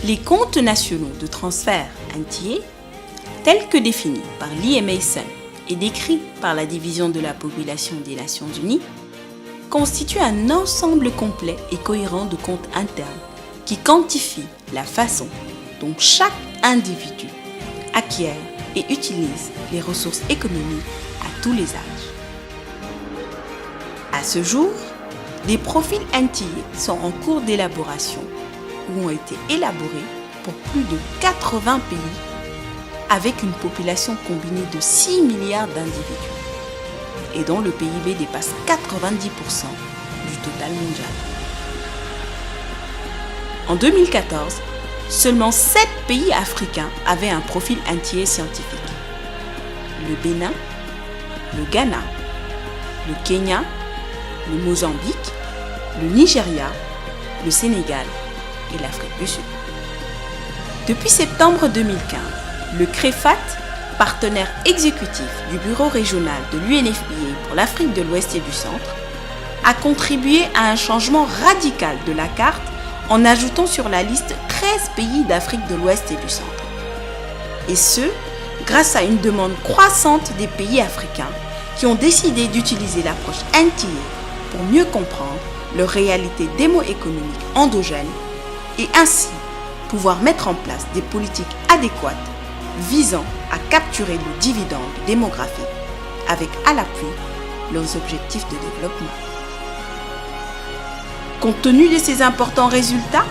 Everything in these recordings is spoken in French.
Les comptes nationaux de transfert antillais, tels que définis par Lee et Mason et décrits par la Division de la population des Nations Unies, constituent un ensemble complet et cohérent de comptes internes qui quantifient la façon dont chaque individu acquiert et utilise les ressources économiques à tous les âges. À ce jour, des profils antillais sont en cours d'élaboration ou ont été élaborés pour plus de 80 pays avec une population combinée de 6 milliards d'individus et dont le PIB dépasse 90% du total mondial. En 2014, seulement 7 pays africains avaient un profil antillais scientifique. Le Bénin, le Ghana, le Kenya, le Mozambique, le Nigeria, le Sénégal et l'Afrique du Sud. Depuis septembre 2015, le CREFAT, partenaire exécutif du bureau régional de l'UNFPA pour l'Afrique de l'Ouest et du Centre, a contribué à un changement radical de la carte en ajoutant sur la liste 13 pays d'Afrique de l'Ouest et du Centre. Et ce, grâce à une demande croissante des pays africains qui ont décidé d'utiliser l'approche antillaise pour mieux comprendre leur réalité démo-économique endogène et ainsi pouvoir mettre en place des politiques adéquates visant à capturer le dividende démographique avec à l'appui leurs objectifs de développement. Compte tenu de ces importants résultats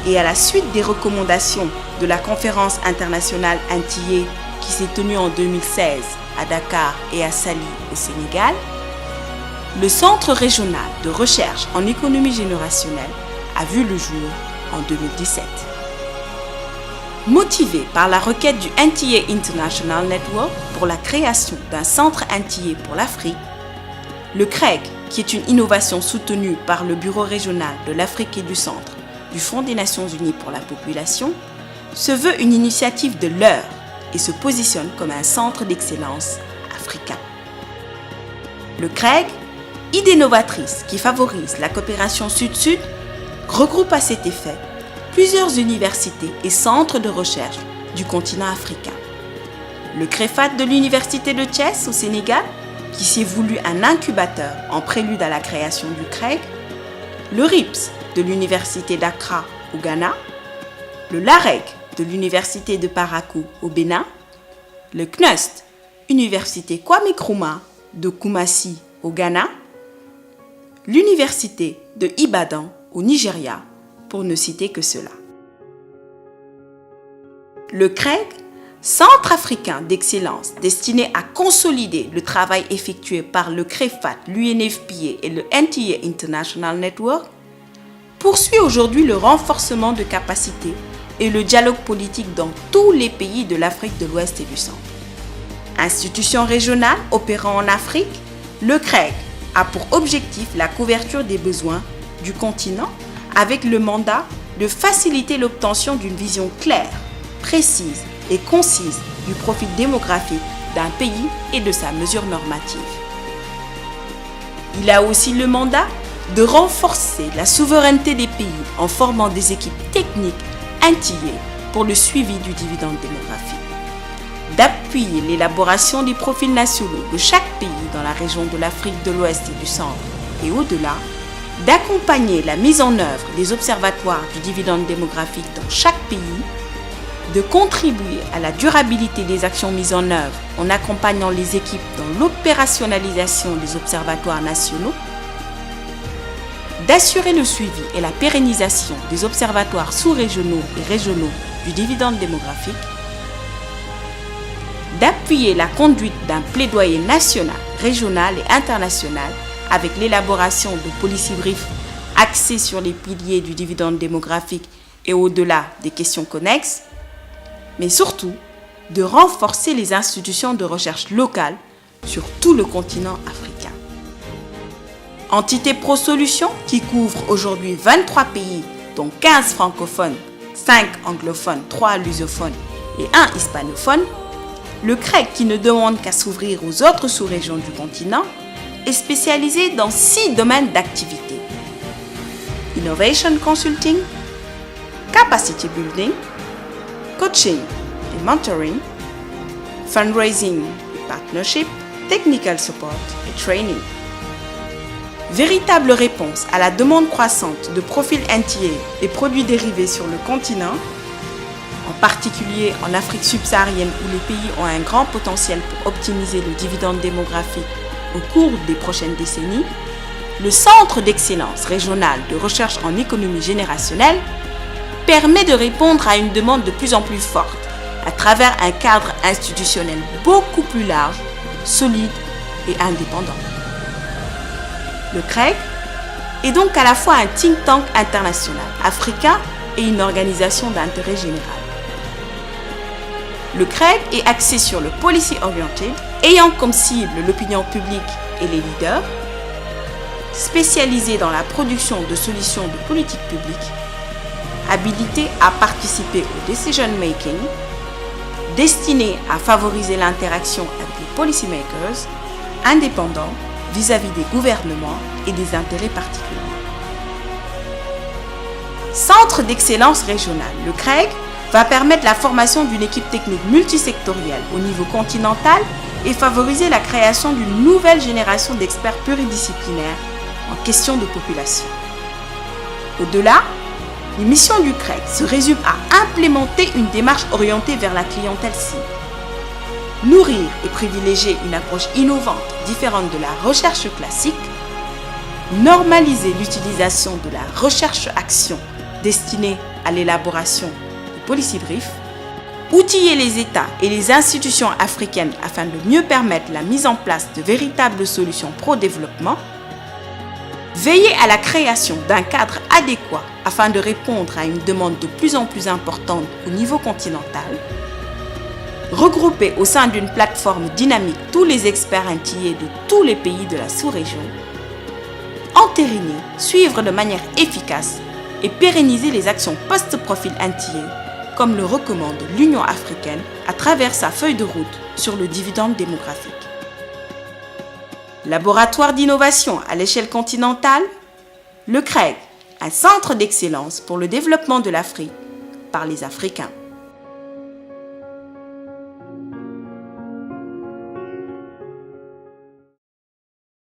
et à la suite des recommandations de la conférence internationale antillais qui s'est tenue en 2016 à Dakar et à Saly au Sénégal, le Centre régional de recherche en économie générationnelle a vu le jour en 2017. Motivé par la requête du Antillais International Network pour la création d'un centre antillais pour l'Afrique, le CREG, qui est une innovation soutenue par le Bureau régional de l'Afrique et du Centre du Fonds des Nations Unies pour la population, se veut une initiative de l'heure et se positionne comme un centre d'excellence africain. Le CREG, idée novatrice qui favorise la coopération sud-sud, regroupe à cet effet plusieurs universités et centres de recherche du continent africain. Le CREFAT de l'Université de Thiès au Sénégal, qui s'est voulu un incubateur en prélude à la création du CREG, le RIPS de l'Université d'Accra au Ghana, le LAREG de l'Université de Parakou au Bénin, le CNUST, Université Kwame Nkrumah de Kumasi au Ghana, l'Université de Ibadan au Nigeria, pour ne citer que cela. Le CREG, Centre africain d'excellence destiné à consolider le travail effectué par le CREFAT, l'UNFPA et le Antillais International Network, poursuit aujourd'hui le renforcement de capacités et le dialogue politique dans tous les pays de l'Afrique de l'Ouest et du Centre. Institution régionale opérant en Afrique, le CREG a pour objectif la couverture des besoins du continent avec le mandat de faciliter l'obtention d'une vision claire, précise et concise du profil démographique d'un pays et de sa mesure normative. Il a aussi le mandat de renforcer la souveraineté des pays en formant des équipes techniques antillais pour le suivi du dividende démographique, d'appuyer l'élaboration des profils nationaux de chaque pays dans la région de l'Afrique de l'Ouest et du Centre et au-delà, d'accompagner la mise en œuvre des observatoires du dividende démographique dans chaque pays, de contribuer à la durabilité des actions mises en œuvre en accompagnant les équipes dans l'opérationnalisation des observatoires nationaux, d'assurer le suivi et la pérennisation des observatoires sous-régionaux et régionaux du dividende démographique, d'appuyer la conduite d'un plaidoyer national, régional et international avec l'élaboration de policy briefs axés sur les piliers du dividende démographique et au-delà des questions connexes, mais surtout de renforcer les institutions de recherche locales sur tout le continent africain. Entité Pro-Solutions qui couvre aujourd'hui 23 pays, dont 15 francophones, 5 anglophones, 3 lusophones et 1 hispanophone, le CREG, qui ne demande qu'à s'ouvrir aux autres sous-régions du continent, est spécialisé dans 6 domaines d'activité. Innovation Consulting, capacity building, coaching et mentoring, fundraising et partnership, technical support et training. Véritable réponse à la demande croissante de profils entiers et produits dérivés sur le continent, en particulier en Afrique subsaharienne où les pays ont un grand potentiel pour optimiser le dividende démographique au cours des prochaines décennies, le Centre d'excellence régional de recherche en économie générationnelle permet de répondre à une demande de plus en plus forte à travers un cadre institutionnel beaucoup plus large, solide et indépendant. Le CREG est donc à la fois un think tank international africain et une organisation d'intérêt général. Le CREG est axé sur le policy oriented, ayant comme cible l'opinion publique et les leaders, spécialisé dans la production de solutions de politique publique, habilité à participer au decision making, destiné à favoriser l'interaction avec les policymakers, indépendants vis-à-vis des gouvernements et des intérêts particuliers. Centre d'excellence régional, le CREG va permettre la formation d'une équipe technique multisectorielle au niveau continental et favoriser la création d'une nouvelle génération d'experts pluridisciplinaires en question de population. Au-delà, les missions du CREG se résument à implémenter une démarche orientée vers la clientèle cible, nourrir et privilégier une approche innovante différente de la recherche classique, normaliser l'utilisation de la recherche-action destinée à l'élaboration de policy briefs, outiller les États et les institutions africaines afin de mieux permettre la mise en place de véritables solutions pro-développement, veiller à la création d'un cadre adéquat afin de répondre à une demande de plus en plus importante au niveau continental, regrouper au sein d'une plateforme dynamique tous les experts antillais de tous les pays de la sous-région, entériner, suivre de manière efficace et pérenniser les actions post-profil antillais comme le recommande l'Union africaine à travers sa feuille de route sur le dividende démographique. Laboratoire d'innovation à l'échelle continentale, le CREG, un centre d'excellence pour le développement de l'Afrique par les Africains.